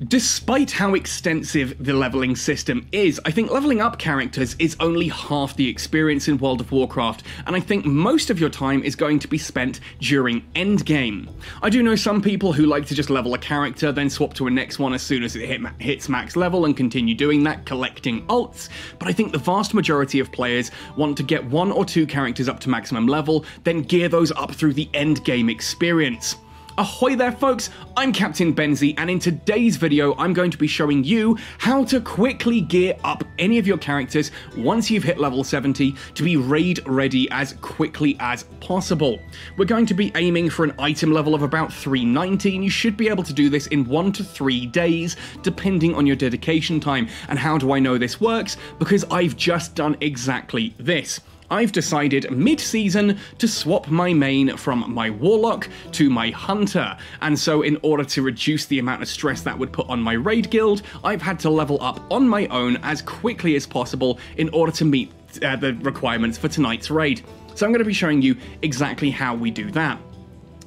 Despite how extensive the leveling system is, I think leveling up characters is only half the experience in World of Warcraft, and I think most of your time is going to be spent during endgame. I do know some people who like to just level a character, then swap to a next one as soon as it hits max level and continue doing that, collecting ults, but I think the vast majority of players want to get 1 or 2 characters up to maximum level, then gear those up through the endgame experience. Ahoy there folks, I'm Captain Benzie, and in today's video I'm going to be showing you how to quickly gear up any of your characters once you've hit level 70 to be raid ready as quickly as possible. We're going to be aiming for an item level of about 390, and you should be able to do this in 1 to 3 days depending on your dedication time. And how do I know this works? Because I've just done exactly this. I've decided mid-season to swap my main from my Warlock to my Hunter, and so in order to reduce the amount of stress that would put on my raid guild, I've had to level up on my own as quickly as possible in order to meet the requirements for tonight's raid. So I'm going to be showing you exactly how we do that.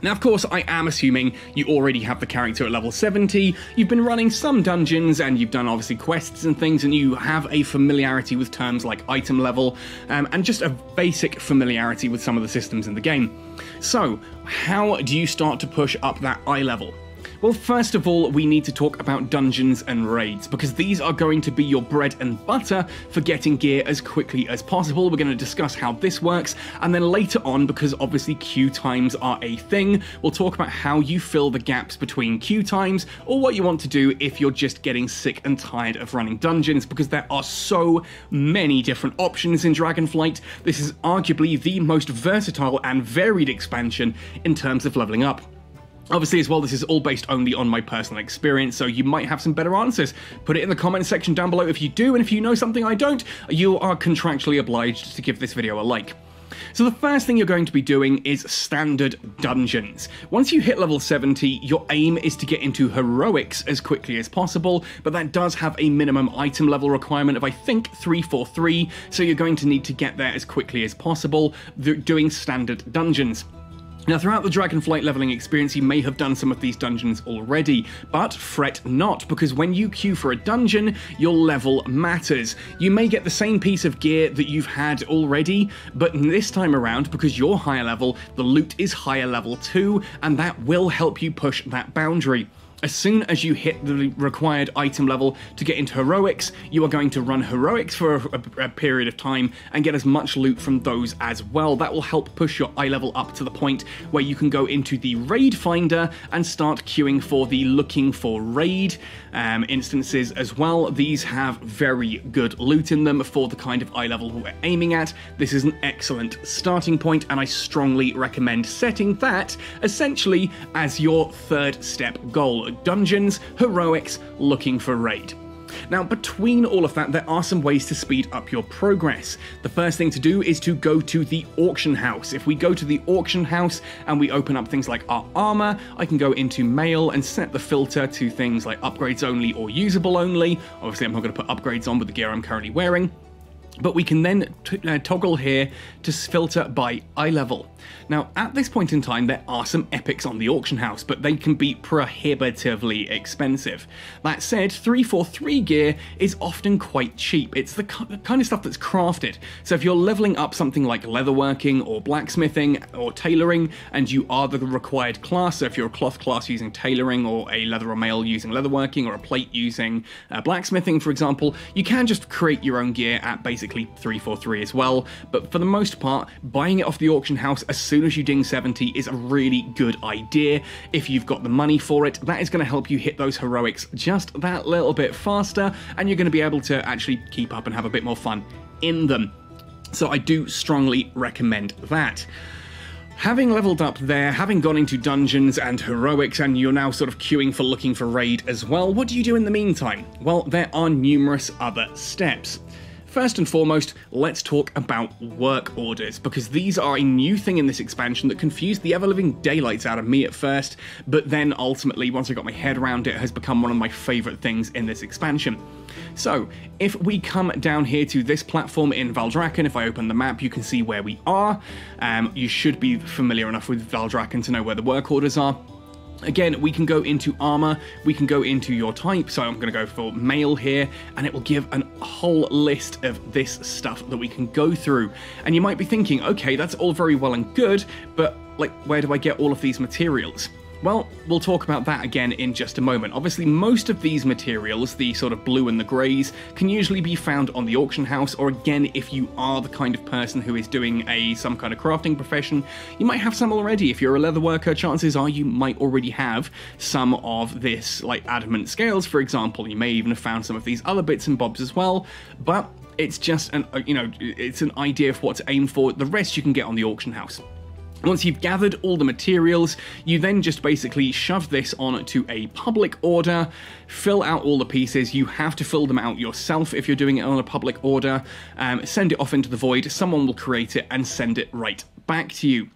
Now, of course, I am assuming you already have the character at level 70, you've been running some dungeons, and you've done obviously quests and things, and you have a familiarity with terms like item level, and just a basic familiarity with some of the systems in the game. So, how do you start to push up that eye level? Well, first of all, we need to talk about dungeons and raids, because these are going to be your bread and butter for getting gear as quickly as possible. We're going to discuss how this works, and then later on, because obviously queue times are a thing, we'll talk about how you fill the gaps between queue times, or what you want to do if you're just getting sick and tired of running dungeons, because there are so many different options in Dragonflight. This is arguably the most versatile and varied expansion in terms of leveling up. Obviously, as well, this is all based only on my personal experience, so you might have some better answers. Put it in the comment section down below if you do, and if you know something I don't, you are contractually obliged to give this video a like. So the first thing you're going to be doing is standard dungeons. Once you hit level 70, your aim is to get into heroics as quickly as possible, but that does have a minimum item level requirement of, I think, 343, so you're going to need to get there as quickly as possible doing standard dungeons. Now, throughout the Dragonflight leveling experience, you may have done some of these dungeons already, but fret not, because when you queue for a dungeon, your level matters. You may get the same piece of gear that you've had already, but this time around, because you're higher level, the loot is higher level too, and that will help you push that boundary. As soon as you hit the required item level to get into heroics, you are going to run heroics for a period of time and get as much loot from those as well. That will help push your eye level up to the point where you can go into the raid finder and start queuing for the looking for raid instances as well. These have very good loot in them for the kind of eye level we're aiming at. This is an excellent starting point, and I strongly recommend setting that essentially as your third step goal. Dungeons, heroics, looking for raid. Now, between all of that, there are some ways to speed up your progress. The first thing to do is to go to the auction house. If we go to the auction house and we open up things like our armor, I can go into mail and set the filter to things like upgrades only or usable only. Obviously, I'm not going to put upgrades on with the gear I'm currently wearing. But we can then toggle here to filter by eye level. Now, at this point in time, there are some epics on the auction house, but they can be prohibitively expensive. That said, 343 gear is often quite cheap. It's the kind of stuff that's crafted. So if you're leveling up something like leatherworking or blacksmithing or tailoring, and you are the required class, so if you're a cloth class using tailoring, or a leather or mail using leatherworking, or a plate using blacksmithing, for example, you can just create your own gear at basically 343 as well, but for the most part, buying it off the auction house as soon as you ding 70 is a really good idea. If you've got the money for it, that is going to help you hit those heroics just that little bit faster, and you're going to be able to actually keep up and have a bit more fun in them. So I do strongly recommend that. Having leveled up there, having gone into dungeons and heroics, and you're now sort of queuing for looking for raid as well, what do you do in the meantime? Well, there are numerous other steps. First and foremost, let's talk about work orders, because these are a new thing in this expansion that confused the ever-living daylights out of me at first, but then ultimately, once I got my head around it, has become one of my favourite things in this expansion. So, if we come down here to this platform in Valdrakken, if I open the map, you can see where we are. You should be familiar enough with Valdrakken to know where the work orders are. Again, we can go into armor, we can go into your type, so I'm going to go for male here, and it will give a whole list of this stuff that we can go through. And you might be thinking, okay, that's all very well and good, but like, where do I get all of these materials? Well, we'll talk about that again in just a moment. Obviously, most of these materials, the sort of blue and the greys, can usually be found on the auction house, or again, if you are the kind of person who is doing some kind of crafting profession, you might have some already. If you're a leather worker, chances are you might already have some of this, like adamant scales, for example. You may even have found some of these other bits and bobs as well, but it's just it's an idea of what to aim for. The rest you can get on the auction house. Once you've gathered all the materials, you then just basically shove this onto a public order, fill out all the pieces. You have to fill them out yourself if you're doing it on a public order, send it off into the void, someone will create it and send it right back to you.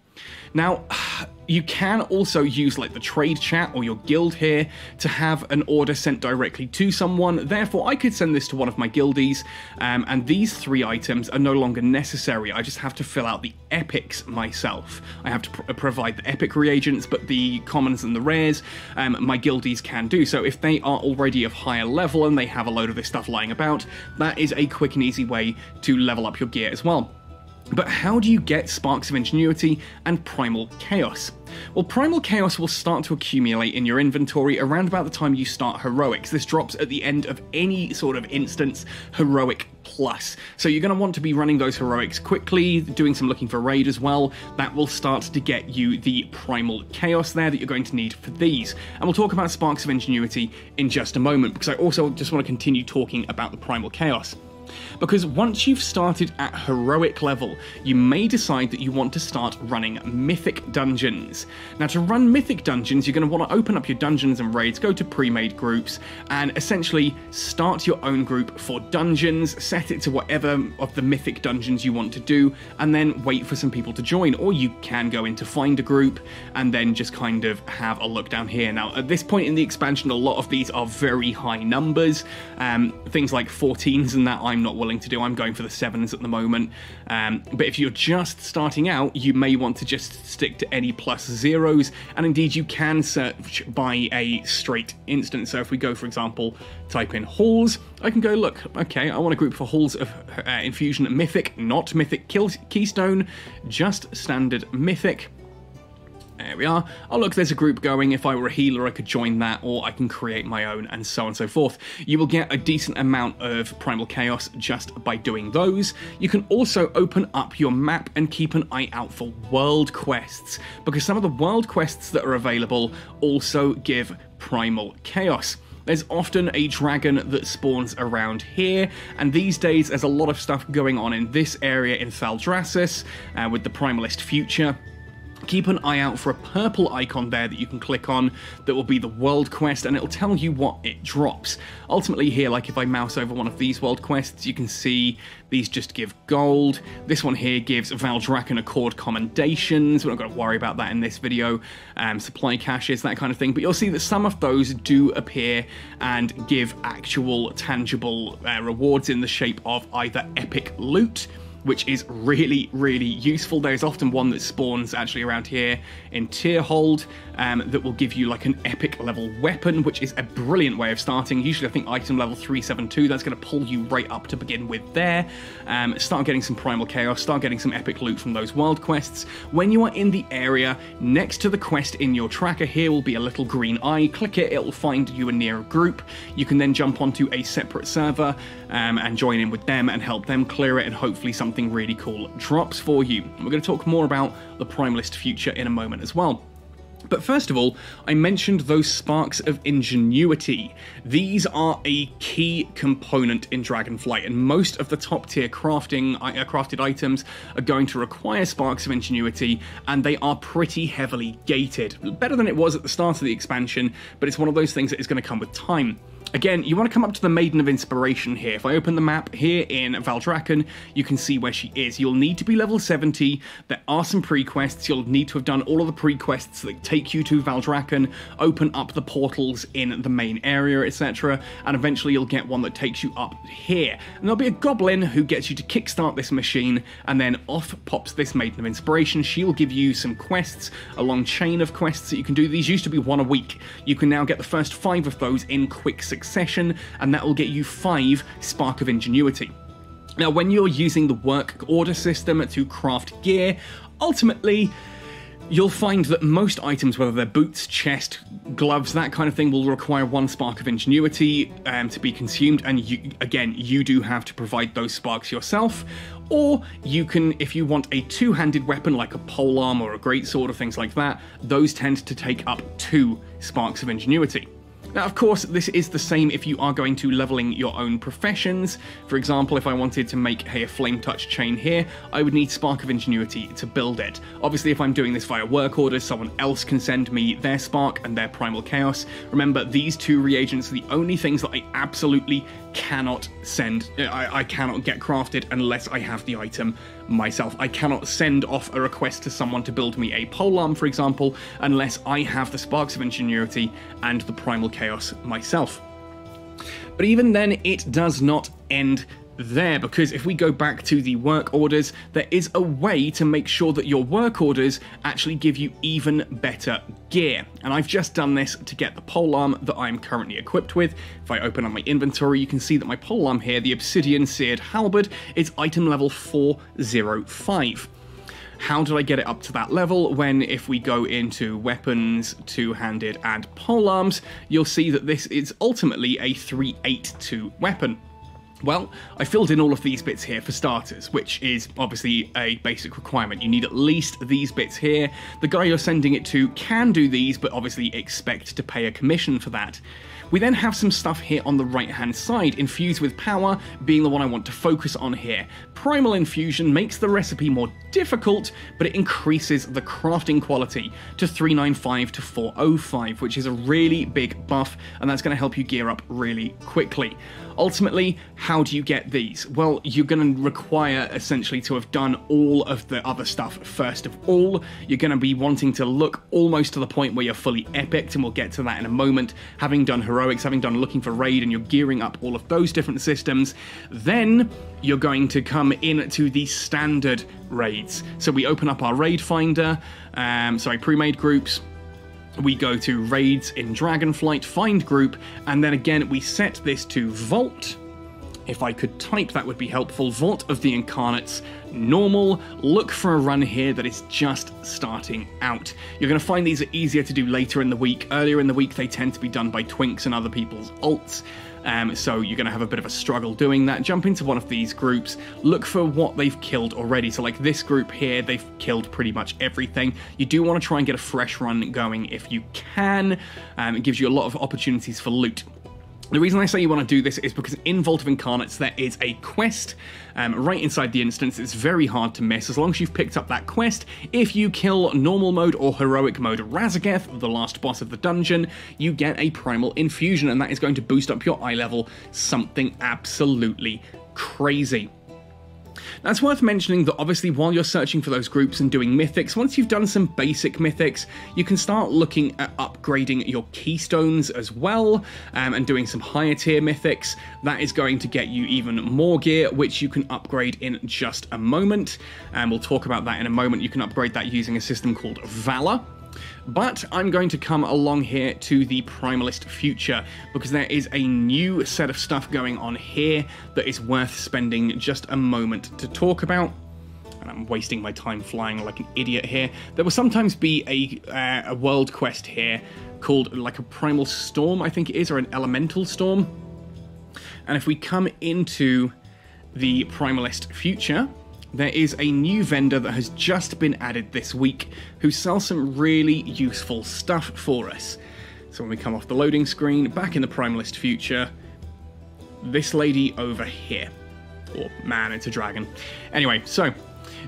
Now, you can also use like the trade chat or your guild here to have an order sent directly to someone. Therefore, I could send this to one of my guildies, and these 3 items are no longer necessary. I just have to fill out the epics myself. I have to provide the epic reagents, but the commons and the rares, my guildies can do. So if they are already of higher level and they have a load of this stuff lying about, that is a quick and easy way to level up your gear as well. But how do you get Sparks of Ingenuity and Primal Chaos? Well, Primal Chaos will start to accumulate in your inventory around about the time you start Heroics. This drops at the end of any sort of instance Heroic Plus. So you're going to want to be running those Heroics quickly, doing some looking for raid as well. That will start to get you the Primal Chaos there that you're going to need for these. And we'll talk about Sparks of Ingenuity in just a moment, because I also just want to continue talking about the Primal Chaos. Because once you've started at heroic level, you may decide that you want to start running mythic dungeons. Now, to run mythic dungeons, you're going to want to open up your dungeons and raids, go to pre-made groups, and essentially start your own group for dungeons, set it to whatever of the mythic dungeons you want to do, and then wait for some people to join. Or you can go into find a group and then just kind of have a look down here. Now, at this point in the expansion, a lot of these are very high numbers, things like 14s and that I'm not willing to do. I'm going for the 7s at the moment. But if you're just starting out, you may want to just stick to any +0s, and indeed you can search by a straight instance. So if we go, for example, type in halls, I can go, look, okay, I want a group for halls of infusion mythic, not mythic keystone, just standard mythic. There we are. Oh look, there's a group going. If I were a healer, I could join that, or I can create my own, and so on and so forth. You will get a decent amount of Primal Chaos just by doing those. You can also open up your map and keep an eye out for world quests, because some of the world quests that are available also give Primal Chaos. There's often a dragon that spawns around here, and these days there's a lot of stuff going on in this area in Thaldraszus with the Primalist Future. Keep an eye out for a purple icon there that you can click on that will be the world quest, and it'll tell you what it drops. Ultimately here, like if I mouse over one of these world quests, you can see these just give gold. This one here gives Valdrakken Accord commendations. We're not going to worry about that in this video. Supply caches, that kind of thing. But you'll see that some of those do appear and give actual tangible rewards in the shape of either epic loot, which is really, really useful. There's often one that spawns actually around here in Tierhold that will give you like an epic level weapon, which is a brilliant way of starting. Usually I think item level 372, that's going to pull you right up to begin with there. Start getting some Primal Chaos, start getting some epic loot from those world quests. When you are in the area, next to the quest in your tracker here will be a little green eye. Click it, it will find you a near group. You can then jump onto a separate server and join in with them and help them clear it, and hopefully something really cool drops for you. We're going to talk more about the Primalist Future in a moment as well. But first of all, I mentioned those Sparks of Ingenuity. These are a key component in Dragonflight, and most of the top tier crafted items are going to require Sparks of Ingenuity, and they are pretty heavily gated. Better than it was at the start of the expansion, but it's one of those things that is going to come with time. Again, you want to come up to the Maiden of Inspiration here. If I open the map here in Valdrakken, you can see where she is. You'll need to be level 70. There are some pre-quests. You'll need to have done all of the pre-quests that take you to Valdrakken, open up the portals in the main area, etc. And eventually you'll get one that takes you up here. And there'll be a goblin who gets you to kickstart this machine, and then off pops this Maiden of Inspiration. She'll give you some quests, a long chain of quests that you can do. These used to be 1 a week. You can now get the first 5 of those in quick succession, and that will get you 5 Spark of Ingenuity. Now, when you're using the work order system to craft gear, ultimately, you'll find that most items, whether they're boots, chest, gloves, that kind of thing, will require 1 Spark of Ingenuity to be consumed, and you do have to provide those sparks yourself. Or you can, if you want a 2-handed weapon like a polearm or a greatsword or things like that, those tend to take up 2 Sparks of Ingenuity. Now, of course, this is the same if you are going to leveling your own professions. For example, if I wanted to make, a flame touch chain here, I would need Spark of Ingenuity to build it. Obviously, if I'm doing this via work orders, someone else can send me their Spark and their Primal Chaos. Remember, these 2 reagents are the only things that I absolutely cannot send. I cannot get crafted unless I have the item myself. I cannot send off a request to someone to build me a polearm, for example, unless I have the Sparks of Ingenuity and the Primal Chaos myself. But even then, it does not end there, because if we go back to the work orders, there is a way to make sure that your work orders actually give you even better gear. And I've just done this to get the polearm that I'm currently equipped with. If I open up my inventory, you can see that my polearm here, the Obsidian Seared Halberd, is item level 405. How did I get it up to that level? When, if we go into weapons, 2-handed, and polearms, you'll see that this is ultimately a 382 weapon. Well, I filled in all of these bits here for starters, which is obviously a basic requirement. You need at least these bits here. The guy you're sending it to can do these, but obviously expect to pay a commission for that. We then have some stuff here on the right-hand side, Infused with Power being the one I want to focus on here. Primal Infusion makes the recipe more difficult, but it increases the crafting quality to 395 to 405, which is a really big buff, and that's going to help you gear up really quickly. Ultimately, how do you get these? Well, you're going to require essentially to have done all of the other stuff first of all. You're going to be wanting to look almost to the point where you're fully epicked, and we'll get to that in a moment. Having done heroics, having done looking for raid, and you're gearing up all of those different systems, then you're going to come into the standard raids. So we open up our raid finder, pre-made groups. We go to raids in Dragonflight, find group, and then again we set this to Vault. If I could type, that would be helpful. Vault of the Incarnates, normal. Look for a run here that is just starting out. You're going to find these are easier to do later in the week. Earlier in the week, they tend to be done by twinks and other people's alts. So you're going to have a bit of a struggle doing that. Jump into one of these groups, look for what they've killed already. So like this group here, they've killed pretty much everything. You do want to try and get a fresh run going if you can. It gives you a lot of opportunities for loot. The reason I say you want to do this is because in Vault of Incarnates there is a quest right inside the instance. It's very hard to miss as long as you've picked up that quest. If you kill normal mode or heroic mode Razageth, the last boss of the dungeon, you get a Primal Infusion, and that is going to boost up your eye level something absolutely crazy. Now, it's worth mentioning that obviously while you're searching for those groups and doing mythics, once you've done some basic mythics, you can start looking at upgrading your keystones as well, and doing some higher tier mythics. That is going to get you even more gear, which you can upgrade in just a moment, and we'll talk about that in a moment. You can upgrade that using a system called Valor. But I'm going to come along here to the Primalist Future, because there is a new set of stuff going on here that is worth spending just a moment to talk about. And I'm wasting my time flying like an idiot here. There will sometimes be a world quest here called like a Primal Storm, I think it is, or an Elemental Storm. And if we come into the Primalist Future, there is a new vendor that has just been added this week who sells some really useful stuff for us. So when we come off the loading screen, back in the Primalist Future, this lady over here. Or man, it's a dragon. Anyway, so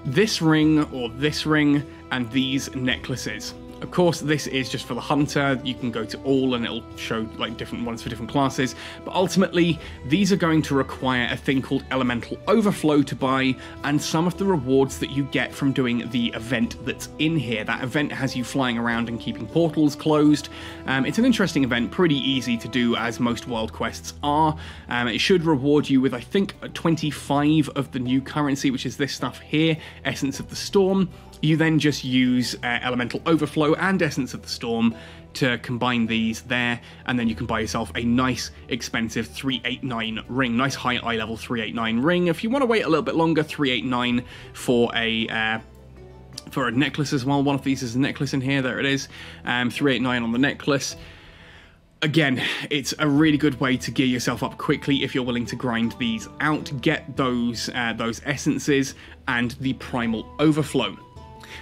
this ring, or this ring, and these necklaces Of course, this is just for the hunter. You can go to all and it'll show like different ones for different classes. But ultimately, these are going to require a thing called Elemental Overflow to buy, and some of the rewards that you get from doing the event that's in here. That event has you flying around and keeping portals closed. It's an interesting event, pretty easy to do as most world quests are. It should reward you with, I think, 25 of the new currency, which is this stuff here, Essence of the Storm. You then just use Elemental Overflow and Essence of the Storm to combine these there, and then you can buy yourself a nice, expensive 389 ring. Nice high eye level 389 ring. If you want to wait a little bit longer, 389 for a necklace as well. One of these is a necklace in here. There it is. 389 on the necklace. Again, it's a really good way to gear yourself up quickly if you're willing to grind these out. Get those essences and the Primal Overflow.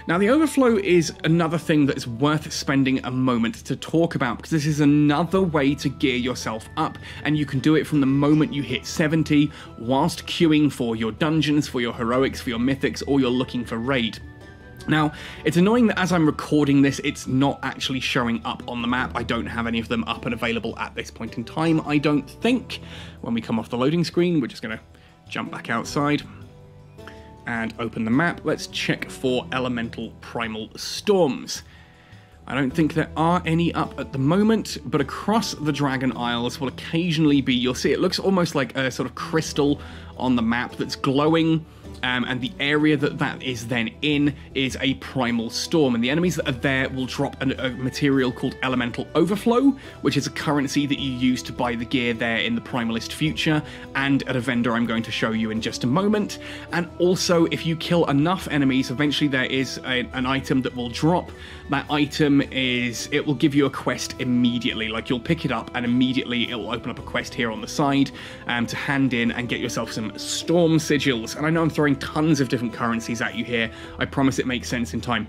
Now, the Overflow is another thing that is worth spending a moment to talk about, because this is another way to gear yourself up, and you can do it from the moment you hit 70, whilst queuing for your dungeons, for your heroics, for your mythics, or you're looking for raid. Now, it's annoying that as I'm recording this, it's not actually showing up on the map. I don't have any of them up and available at this point in time, I don't think. When we come off the loading screen, we're just going to jump back outside and open the map. Let's check for Elemental Primal Storms. I don't think there are any up at the moment, but across the Dragon Isles will occasionally be, you'll see it looks almost like a sort of crystal on the map that's glowing, and the area that is then in is a Primal Storm, and the enemies that are there will drop a material called Elemental Overflow, which is a currency that you use to buy the gear there in the Primalist future, and at a vendor I'm going to show you in just a moment. And also, if you kill enough enemies, eventually there is an item that will drop. That item it will give you a quest immediately. Like, you'll pick it up and immediately it will open up a quest here on the side to hand in and get yourself some Storm Sigils. And I know I'm throwing tons of different currencies at you here. I promise it makes sense in time.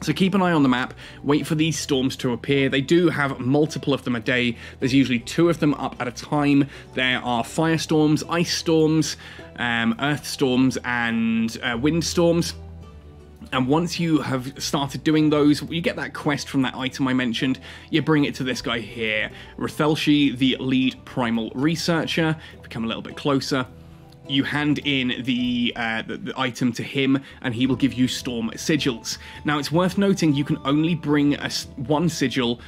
So keep an eye on the map, wait for these storms to appear. They do have multiple of them a day. There's usually 2 of them up at a time. There are firestorms, ice storms, earth storms, and wind storms. And once you have started doing those, you get that quest from that item I mentioned, you bring it to this guy here, Rathelshi, the lead primal researcher. Become a little bit closer. You hand in the item to him, and he will give you Storm Sigils. Now, it's worth noting you can only bring one sigil,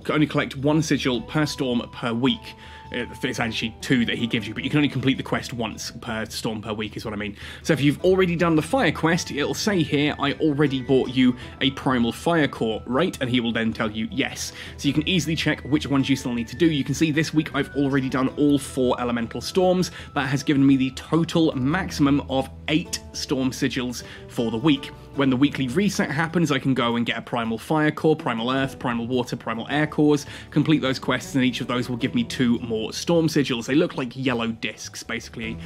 only collect one sigil per storm per week. It's actually 2 that he gives you, but you can only complete the quest once per storm per week is what I mean. So if you've already done the fire quest, it'll say here, I already bought you a primal fire core, right? And he will then tell you yes. So you can easily check which ones you still need to do. You can see this week I've already done all 4 elemental storms. That has given me the total maximum of 8 storm sigils for the week. When the weekly reset happens, I can go and get a Primal Fire Core, Primal Earth, Primal Water, Primal Air Cores, complete those quests, and each of those will give me 2 more Storm Sigils. They look like yellow discs, basically,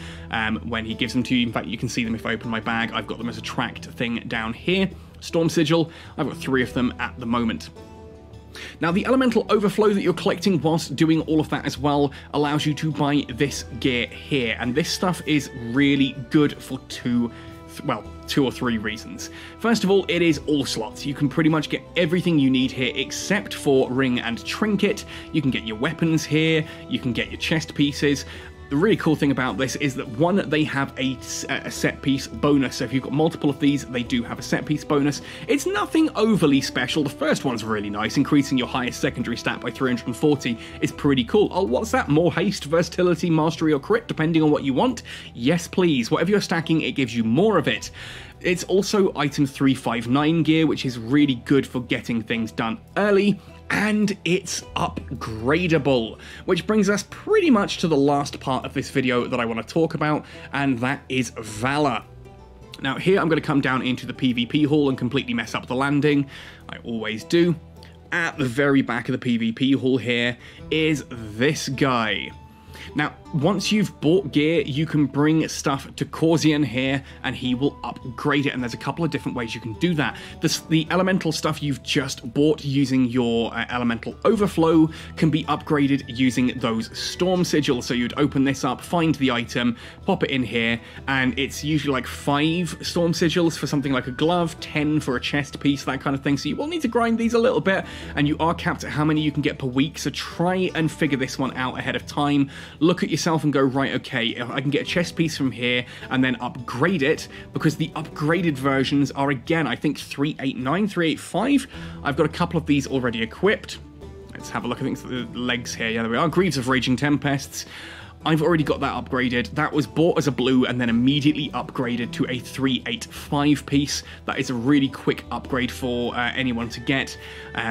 when he gives them to you. In fact, you can see them if I open my bag. I've got them as a tracked thing down here. Storm Sigil, I've got 3 of them at the moment. Now, the Elemental Overflow that you're collecting whilst doing all of that as well allows you to buy this gear here, and this stuff is really good for 2 or 3 reasons. First of all, it is all slots. You can pretty much get everything you need here except for ring and trinket. You can get your weapons here, you can get your chest pieces. The really cool thing about this is that, one, they have a set piece bonus. So if you've got multiple of these, they do have a set piece bonus. It's nothing overly special. The first one's really nice. Increasing your highest secondary stat by 340 is pretty cool. Oh, what's that? More haste, versatility, mastery, or crit, depending on what you want? Yes, please. Whatever you're stacking, it gives you more of it. It's also item 359 gear, which is really good for getting things done early. And it's upgradable, which brings us pretty much to the last part of this video that I want to talk about, and that is Valor. Now here I'm going to come down into the PvP hall and completely mess up the landing. I always do. At the very back of the PvP hall here is this guy. Now, once you've bought gear, you can bring stuff to Corsian here, and he will upgrade it, and there's a couple of different ways you can do that. The elemental stuff you've just bought using your elemental overflow can be upgraded using those storm sigils. So you'd open this up, find the item, pop it in here, and it's usually like 5 storm sigils for something like a glove, 10 for a chest piece, that kind of thing. So you will need to grind these a little bit, and you are capped at how many you can get per week, so try and figure this one out ahead of time. Look at yourself and go, right, okay, if I can get a chest piece from here and then upgrade it, because the upgraded versions are, again, I think 389, 385. I've got a couple of these already equipped. Let's have a look. I think it's the legs here. Yeah, there we are. Greaves of Raging Tempests. I've already got that upgraded. That was bought as a blue and then immediately upgraded to a 385 piece. That is a really quick upgrade for anyone to get.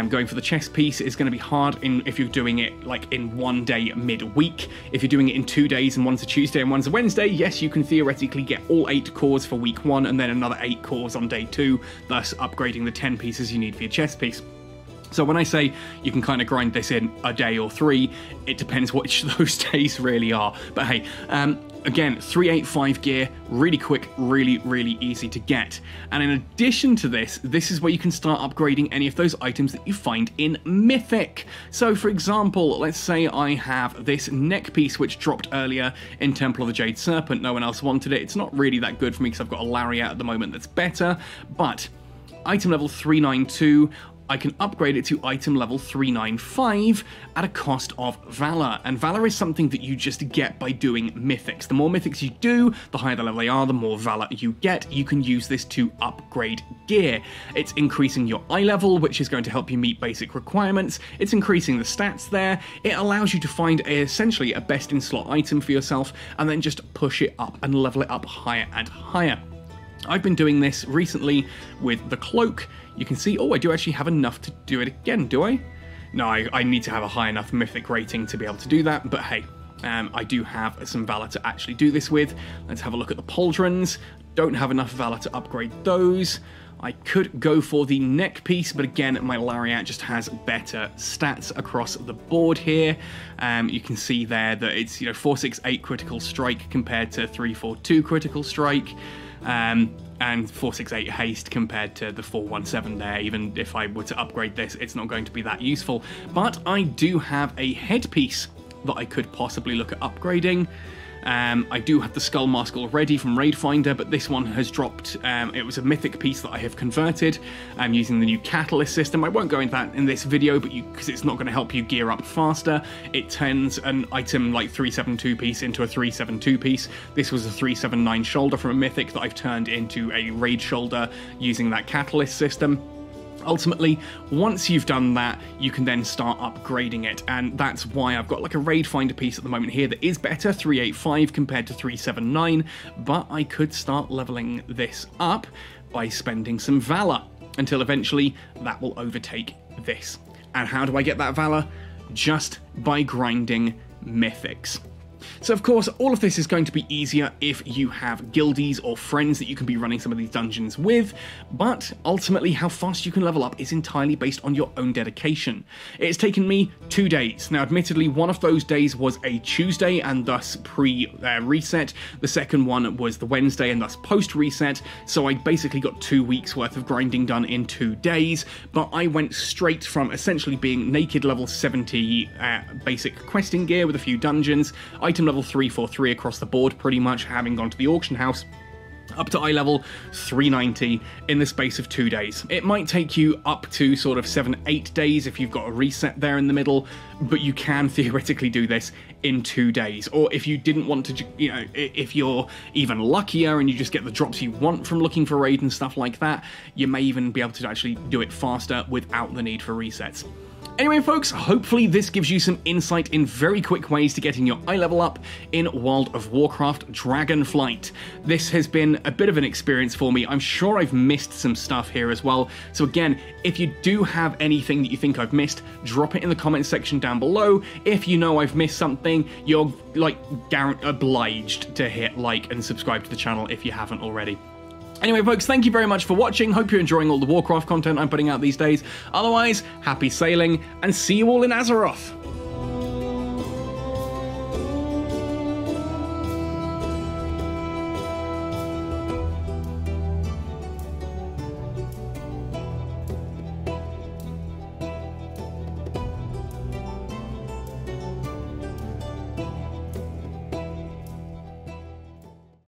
Going for the chest piece is going to be hard if you're doing it like in one day midweek. If you're doing it in 2 days and one's a Tuesday and one's a Wednesday, yes, you can theoretically get all 8 cores for week 1 and then another 8 cores on day 2, thus upgrading the 10 pieces you need for your chest piece. So when I say you can kind of grind this in a day or 3, it depends which of those days really are. But hey, again, 385 gear, really quick, really easy to get. And in addition to this, this is where you can start upgrading any of those items that you find in Mythic. So for example, let's say I have this neck piece which dropped earlier in Temple of the Jade Serpent. No one else wanted it. It's not really that good for me because I've got a Lariat at the moment that's better. But item level 392, I can upgrade it to item level 395 at a cost of Valor. And Valor is something that you just get by doing Mythics. The more Mythics you do, the higher the level they are, the more Valor you get. You can use this to upgrade gear. It's increasing your eye level, which is going to help you meet basic requirements. It's increasing the stats there. It allows you to find essentially a best-in-slot item for yourself and then just push it up and level it up higher and higher. I've been doing this recently with the cloak. You can see, oh, I do actually have enough to do it again, do I? No, I need to have a high enough mythic rating to be able to do that, but hey, I do have some Valor to actually do this with. Let's have a look at the pauldrons. Don't have enough Valor to upgrade those. I could go for the neck piece, but again, my Lariat just has better stats across the board here. You can see there that it's 468 critical strike compared to 342 critical strike. And 468 haste compared to the 417 there. Even if I were to upgrade this, it's not going to be that useful. But I do have a headpiece that I could possibly look at upgrading. I do have the Skull Mask already from Raid Finder, but this one has dropped. It was a mythic piece that I have converted using the new catalyst system. I won't go into that in this video, but because it's not going to help you gear up faster. It turns an item like 372 piece into a 372 piece. This was a 379 shoulder from a mythic that I've turned into a raid shoulder using that catalyst system. Ultimately, once you've done that, you can then start upgrading it, and that's why I've got like a Raid Finder piece at the moment here that is better, 385 compared to 379, but I could start leveling this up by spending some Valor, until eventually that will overtake this. And how do I get that Valor? Just by grinding Mythics. So of course, all of this is going to be easier if you have guildies or friends that you can be running some of these dungeons with, but ultimately how fast you can level up is entirely based on your own dedication. It's taken me 2 days. Now admittedly, one of those days was a Tuesday and thus pre-reset. The second one was the Wednesday and thus post-reset, so I basically got 2 weeks worth of grinding done in 2 days, but I went straight from essentially being naked level 70 basic questing gear with a few dungeons, item level 343 across the board pretty much, having gone to the auction house, up to eye level 390 in the space of 2 days. It might take you up to sort of 7-8 days if you've got a reset there in the middle, but you can theoretically do this in 2 days. Or if you didn't want to, if you're even luckier and you just get the drops you want from looking for raid and stuff like that, you may even be able to actually do it faster without the need for resets. Anyway folks, hopefully this gives you some insight in very quick ways to getting your eye level up in World of Warcraft Dragonflight. This has been a bit of an experience for me. I'm sure I've missed some stuff here as well. So again, if you do have anything that you think I've missed, drop it in the comments section down below. If you know I've missed something, you're like obliged to hit like and subscribe to the channel if you haven't already. Anyway folks, thank you very much for watching. Hope you're enjoying all the Warcraft content I'm putting out these days. Otherwise, happy sailing, and see you all in Azeroth!